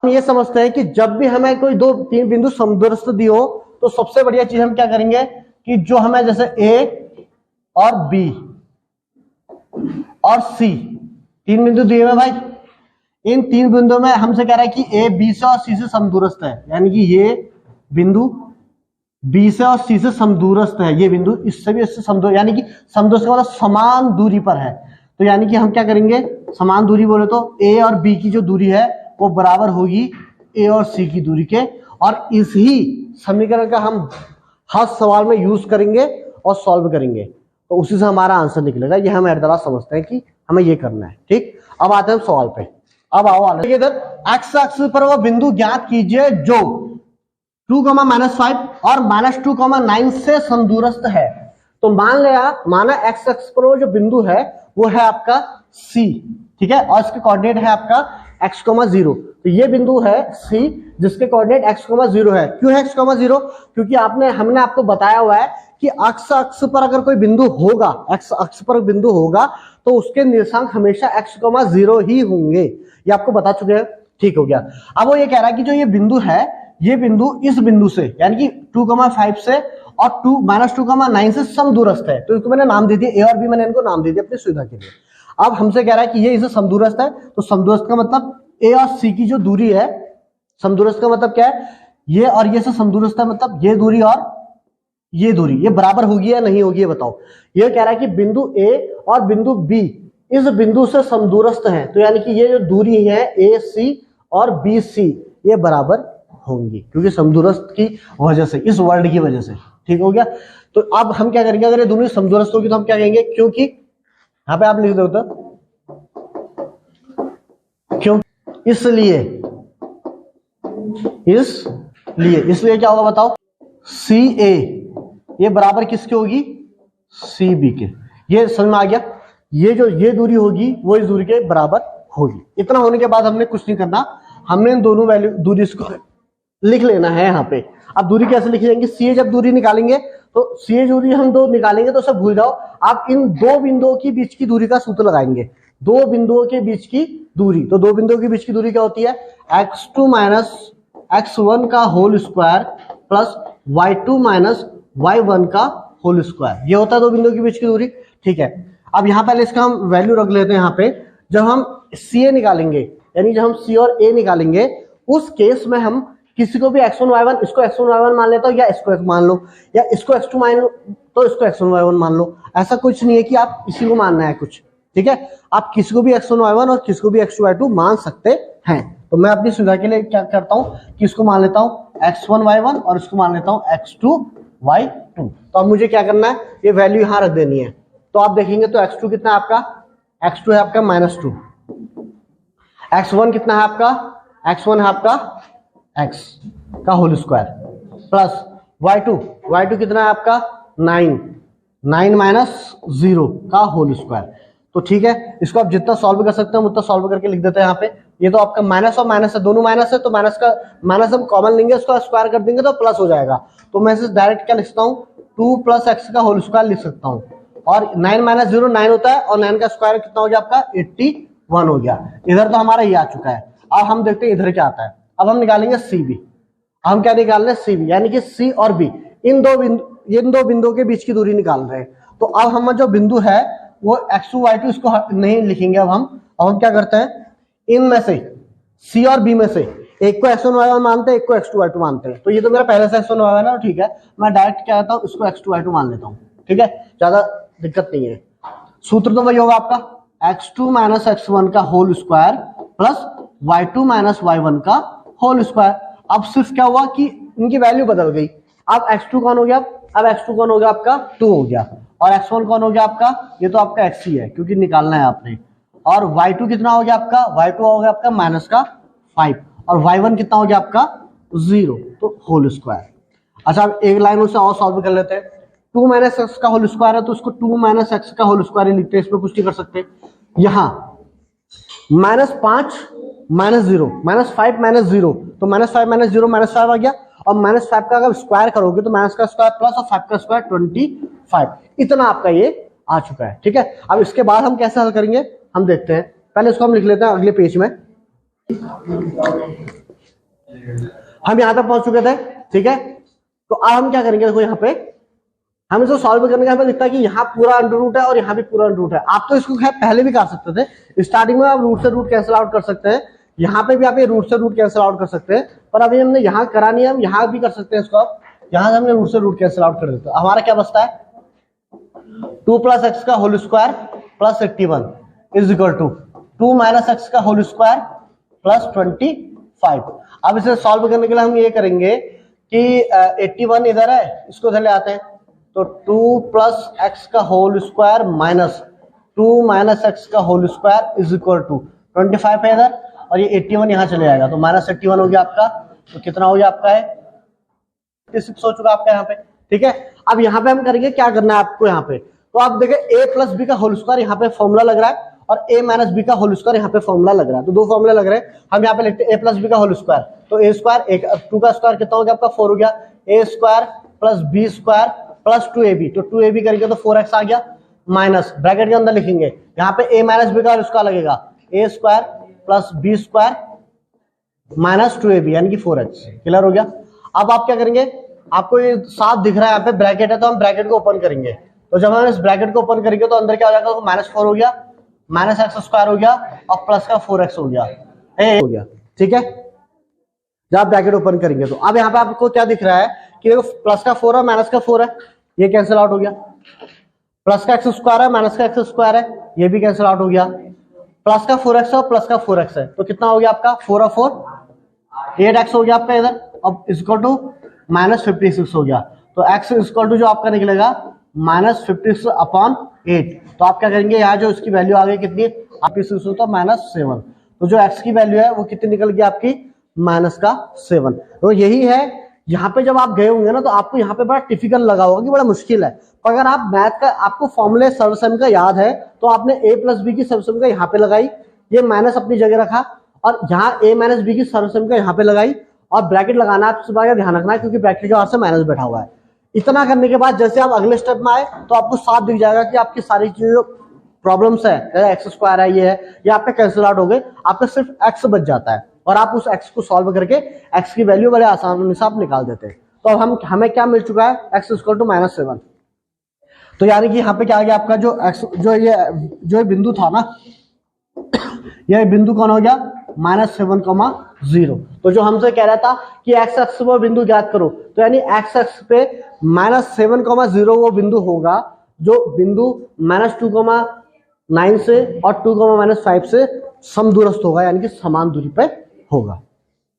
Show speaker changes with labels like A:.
A: हम ये समझते हैं कि जब भी हमें कोई दो तीन बिंदु समदूरस्थ दिए हो तो सबसे बढ़िया चीज हम क्या करेंगे कि जो हमें जैसे ए और बी और सी तीन बिंदु दिए हुए भाई, इन तीन बिंदुओं में हमसे कह रहा है कि ए बी से और सी से समदूरस्थ है, यानी कि ये बिंदु बी से और सी से समदूरस्थ है, ये बिंदु इससे भी इससे समदूर, यानी कि समदूरस्थ का मतलब समान दूरी पर है। तो यानी कि हम क्या करेंगे, समान दूरी बोले तो ए और बी की जो दूरी है वो बराबर होगी ए और सी की दूरी के, और इसी समीकरण का हम हर सवाल में यूज करेंगे और सॉल्व करेंगे, तो उसी से हमारा आंसर निकलेगा। ये हम एट द लास्ट समझते हैं कि हमें ये करना है। ठीक, अब आते हैं सवाल पे। अब आओ इधर, एक्स अक्ष पर वो बिंदु ज्ञात कीजिए जो 2,-5 और -2,9 से समदूरस्थ है। तो माना एक्स अक्ष पर वो जो बिंदु है वो है आपका सी, ठीक है, और इसके कोऑर्डिनेट है आपका x,0। तो ये बिंदु है सी जिसके कोऑर्डिनेट x,0 है। क्यों है x,0? क्योंकि हमने आपको बताया हुआ है कि एक्स अक्ष पर अगर कोई बिंदु होगा, एक्स अक्ष पर बिंदु होगा तो उसके निर्देशांक हमेशा x,0 ही होंगे, ये आपको बता चुके हैं। ठीक हो गया। अब वो ये कह रहा है कि जो ये बिंदु है, ये बिंदु इस बिंदु से यानी कि 2,5 से और -2,9 से समदूरस्थ है। तो इसको मैंने नाम दे दिया ए और बी, मैंने इनको नाम दे दिया अपनी सुविधा के लिए। अब हमसे कह रहा है कि ये इसे समदूरस्थ है, तो समदूरस्थ का मतलब ए और सी की जो दूरी है, समदूरस्थ का मतलब क्या है, ये और ये से समदूरस्थ है, मतलब ये दूरी और ये दूरी ये बराबर होगी या नहीं होगी, ये बताओ। ये कह रहा है कि बिंदु ए और बिंदु बी इस बिंदु से समदूरस्थ हैं, तो यानी कि ये जो दूरी है ए सी और बी सी ये बराबर होंगी, क्योंकि समदूरस्थ की वजह से, इस वर्ड की वजह से। ठीक हो गया। तो अब हम क्या करेंगे, अगर ये दोनों समदूरस्थ होगी तो हम क्या कहेंगे, क्योंकि यहां पे आप लिख दो तो क्यों, इसलिए क्या होगा बताओ, सी ए ये बराबर किसके होगी, सी बी के। ये समझ में आ गया। ये दूरी होगी वो इस दूरी के बराबर होगी। इतना होने के बाद हमने कुछ नहीं करना, हमने इन दोनों वैल्यू दूरी को लिख लेना है यहाँ पे। अब दूरी कैसे लिखी जाएंगी, सी ए जब दूरी निकालेंगे तो सी ए दूरी हम दो निकालेंगे तो सब भूल जाओ, आप इन दो बिंदुओं के बीच की दूरी का सूत्र लगाएंगे। दो बिंदुओं के बीच की दूरी, तो दो बिंदुओं के बीच की दूरी क्या होती है, x2 - x1 का whole square plus y2 - y1 का होल स्क्वायर, ये होता है दो बिंदुओं के बीच की दूरी। ठीक है। अब यहाँ पहले इसका हम वैल्यू रख लेते हैं। यहाँ पे जब हम सी ए निकालेंगे, यानी जब हम सी और ए निकालेंगे, उस केस में हम किसी को भी x1 y1, इसको x1 y1 मान लेता हो, या इसको x मान लो, या इसको x2 मान लो तो इसको x1 y1 मान लो। ऐसा कुछ नहीं है कि आप इसी को मानना है कुछ। ठीक है, आप किसी को भी x1 y1 और किसी को भी x2 y2 मान सकते हैं। तो मैं अपनी सुविधा के लिए क्या करता हूं कि इसको मान लेता हूं x1 y1 और इसको मान लेता हूं x2 y2। तो अब मुझे क्या करना है, ये वैल्यू यहां रख देनी है। तो आप देखेंगे तो x2 कितना है आपका, x2 है आपका -2, x1 कितना है आपका, x1 है आपका x का होल स्क्वायर प्लस y2 कितना है आपका 9 -0 का होल स्क्वायर। तो ठीक है, इसको आप जितना सॉल्व कर सकते हैं उतना सॉल्व करके लिख देते हैं यहाँ पे। ये तो आपका माइनस और माइनस है, दोनों माइनस है, तो माइनस हम कॉमन लेंगे, उसका स्क्वायर कर देंगे तो प्लस हो जाएगा। तो मैं इसे डायरेक्ट क्या लिख सकता हूँ, 2 + x का होल स्क्वायर लिख सकता हूँ। और 9 - 0 9 होता है, और 9 का स्क्वायर कितना हो गया आपका 81 हो गया। इधर तो हमारा ये आ चुका है। अब हम देखते हैं इधर क्या आता है। अब हम निकालेंगे सी बी। हम क्या निकाल रहे हैं, सी बी, यानी कि सी और बी इन दो बिंदुओं के बीच की दूरी निकाल रहे हैं। तो अब हम जो बिंदु है वो x2 y2 इसको नहीं लिखेंगे। अब हम क्या करते हैं, इनमें से सी और बी में से एक को x1 y1 मानते हैं, एक को x2 y2 मानते हैं। तो ये तो मेरा पहले से x1 y1 है, ठीक है, मैं डायरेक्ट क्या करता हूँ, इसको x2 y2 मान लेता हूँ। ठीक है, ज्यादा दिक्कत नहीं है। सूत्र तो वही होगा आपका x2 - x1 का whole square plus y2 - y1 का होल स्क्वायर। अब सिर्फ क्या हुआ कि इनकी वैल्यू बदल गई। अब x2 कौन हो गया, अब x2 कौन हो गया आपका 2 हो गया, और x1 कौन हो गया आपका, ये तो आपका x ही है क्योंकि निकालना है आपने। और y2 कितना हो गया आपका, y2 हो गया आपका -5, और y1 कितना हो गया आपका 0, तो होल स्क्वायर। अच्छा, अब एक लाइन उसे और सॉल्व कर लेते हैं। 2 - x का होल स्क्वायर है तो उसको 2 - x का होल स्क्वायर ही लिखते हैं, इसमें कुछ नहीं कर सकते। यहाँ -5 - 0 -5 - 0, तो -5 - 0 -5 आ गया, और -5 का अगर स्क्वायर करोगे तो माइनस का स्क्वायर प्लस और 5 का स्क्वायर 25, इतना आपका ये आ चुका है। ठीक है, अब इसके बाद हम कैसे हल करेंगे हम देखते हैं। पहले इसको हम लिख लेते हैं अगले पेज में। हम यहाँ तक पहुंच चुके थे, ठीक है। तो अब हम क्या करेंगे, देखो यहाँ पे हम इसको सॉल्व करने का हमें दिखता है कि यहाँ पूरा अंडर रूट है और यहाँ भी पूरा अंडर रूट है। आप तो इसको खैर पहले भी कर सकते थे, स्टार्टिंग में आप रूट से रूट कैंसिल आउट कर सकते हैं, यहाँ पे भी आप ये रूट से रूट कैंसिल आउट कर सकते हैं, पर अभी हमने यहाँ करा नहीं है, हम यहाँ भी कर सकते हैं इसको। आप यहाँ से हमने रूट से रूट कैंसिल आउट कर देते हैं, हमारा क्या बचता है 2 + x का whole square plus 81 is equal to 2 - x का होल स्क्वायर प्लस 25। अब इसे सॉल्व करने के लिए हम ये करेंगे कि 81 इधर है, इसको इधर ले आते हैं, तो 2 + x का होल स्क्वायर माइनस 2 - x का whole square is equal to 25 है इधर, और ये 81 यहाँ चले जाएगा, तो -81 हो गया आपका। तो कितना हो गया आपका है 56 हो चुका आपका यहाँ पे, ठीक है। अब यहाँ पे हम करेंगे, क्या करना है आपको यहाँ पे, तो आप देखें a + b का होल स्क्वायर यहाँ पे फॉर्मूला लग रहा है और a - b का होल स्क्वायर यहाँ पे फॉर्मूला लग रहा है, तो दो फॉर्मूला लग रहे हैं। हम यहाँ पे लिखते हैं a + b का होल स्क्वायर, तो a स्क्वायर 2 का स्क्वायर कितना हो गया आपका 4 हो गया, a square plus b square plus 2ab, तो 2ab करेंगे तो 4x आ गया, माइनस ब्रैकेट के अंदर लिखेंगे यहाँ पे a - b का होल स्क्वायर लगेगा a square plus b square minus 2ab यानी कि 4x। क्लियर हो गया। अब आप क्या करेंगे, आपको ये साफ दिख रहा है यहाँ पे ब्रैकेट है, तो हम ब्रैकेट को ओपन करेंगे, तो जब हम इस ब्रैकेट को ओपन करेंगे तो अंदर क्या हो जाएगा, -4 हो गया, -x स्क्वायर हो गया और प्लस का 4x हो गया, हो गया, ठीक है। जब आप ब्रैकेट ओपन करेंगे तो अब यहाँ पे आपको क्या दिख रहा है कि देखो प्लस का 4 है माइनस का 4 है, ये कैंसिल आउट हो गया, प्लस का x स्क्वायर है माइनस का x स्क्वायर है, ये भी कैंसिल आउट हो गया, प्लस का 4x और प्लस का 4x है, तो कितना हो गया आपका 4 और 4 8x हो गया आपका इधर, अब इक्वल टू -56 हो गया, तो x इक्वल टू जो आपका निकलेगा -56/8। तो आप क्या करेंगे, यहाँ जो इसकी वैल्यू आ गई कितनी, आपकी तो -7, तो जो x की वैल्यू है वो कितनी निकल गई आपकी -7। तो यही है, यहाँ पे जब आप गए होंगे ना तो आपको यहाँ पे बड़ा डिफिकल्ट लगा होगा कि बड़ा मुश्किल है, पर अगर आप मैथ का आपको फॉर्मूले सर्वसम का याद है तो आपने a + b की सर्वसम का यहाँ पे लगाई, ये माइनस अपनी जगह रखा, और यहाँ a - b की सर्वसम का यहाँ पे लगाई, और ब्रैकेट लगाना आपको ध्यान रखना है क्योंकि ब्रैकेट के बाहर से माइनस बैठा हुआ है। इतना करने के बाद जैसे आप अगले स्टेप में आए तो आपको साफ दिख जाएगा कि आपकी सारी चीजें प्रॉब्लम्स है, x स्क्वायर है, ये है, ये आपके कैंसिल आउट हो गए, आपका सिर्फ x बच जाता है और आप उस x को सॉल्व करके x की वैल्यू बड़े आसानी से आप निकाल देते हैं। तो अब हमें क्या मिल चुका है, x = -7। तो यानी कि यहाँ पे क्या आ गया आपका जो x जो बिंदु था ना, यह बिंदु कौन हो गया -7,0। तो जो हमसे कह रहा था कि x अक्ष पर बिंदु ज्ञात करो, तो यानी x अक्ष पे -7,0 वो बिंदु होगा जो बिंदु -2,9 से और 2,-5 से समदूरस्थ होगा, यानी कि समान दूरी पे होगा।